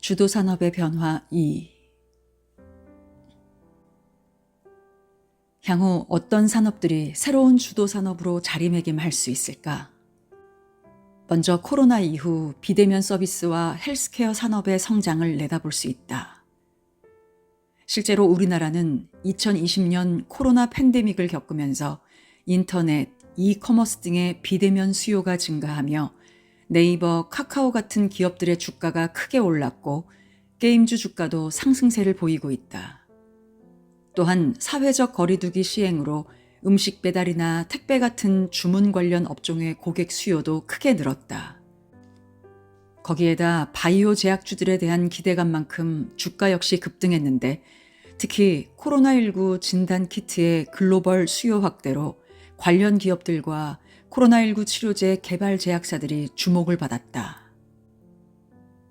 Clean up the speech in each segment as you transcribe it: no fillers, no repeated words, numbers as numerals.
주도 산업의 변화 2. 향후 어떤 산업들이 새로운 주도 산업으로 자리매김할 수 있을까? 먼저 코로나 이후 비대면 서비스와 헬스케어 산업의 성장을 내다볼 수 있다. 실제로 우리나라는 2020년 코로나 팬데믹을 겪으면서 인터넷, 이커머스 등의 비대면 수요가 증가하며 네이버, 카카오 같은 기업들의 주가가 크게 올랐고 게임주 주가도 상승세를 보이고 있다. 또한 사회적 거리두기 시행으로 음식 배달이나 택배 같은 주문 관련 업종의 고객 수요도 크게 늘었다. 거기에다 바이오 제약주들에 대한 기대감만큼 주가 역시 급등했는데 특히 코로나19 진단 키트의 글로벌 수요 확대로 관련 기업들과 코로나19 치료제 개발 제약사들이 주목을 받았다.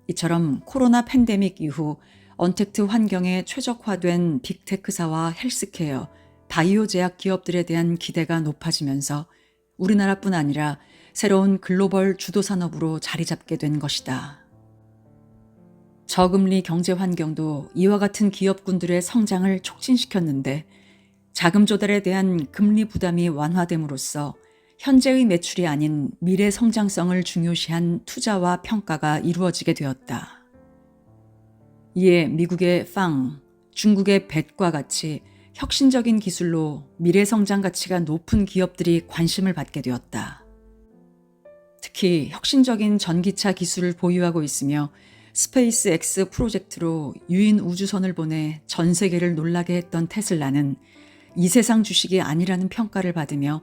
이처럼 코로나 팬데믹 이후 언택트 환경에 최적화된 빅테크사와 헬스케어, 바이오 제약 기업들에 대한 기대가 높아지면서 우리나라뿐 아니라 새로운 글로벌 주도 산업으로 자리 잡게 된 것이다. 저금리 경제 환경도 이와 같은 기업군들의 성장을 촉진시켰는데 자금 조달에 대한 금리 부담이 완화됨으로써 현재의 매출이 아닌 미래 성장성을 중요시한 투자와 평가가 이루어지게 되었다. 이에 미국의 팡, 중국의 벳과 같이 혁신적인 기술로 미래 성장 가치가 높은 기업들이 관심을 받게 되었다. 특히 혁신적인 전기차 기술을 보유하고 있으며 스페이스 X 프로젝트로 유인 우주선을 보내 전 세계를 놀라게 했던 테슬라는 이 세상 주식이 아니라는 평가를 받으며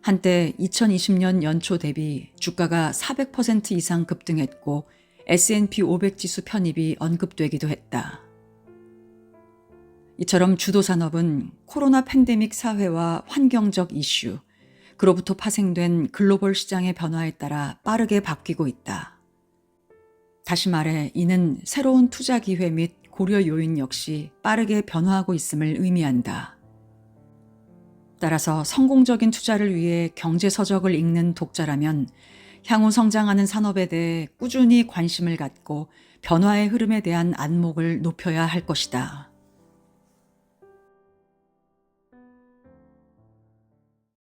한때 2020년 연초 대비 주가가 400% 이상 급등했고 S&P 500 지수 편입이 언급되기도 했다. 이처럼 주도 산업은 코로나 팬데믹 사회와 환경적 이슈, 그로부터 파생된 글로벌 시장의 변화에 따라 빠르게 바뀌고 있다. 다시 말해 이는 새로운 투자 기회 및 고려 요인 역시 빠르게 변화하고 있음을 의미한다. 따라서 성공적인 투자를 위해 경제 서적을 읽는 독자라면 향후 성장하는 산업에 대해 꾸준히 관심을 갖고 변화의 흐름에 대한 안목을 높여야 할 것이다.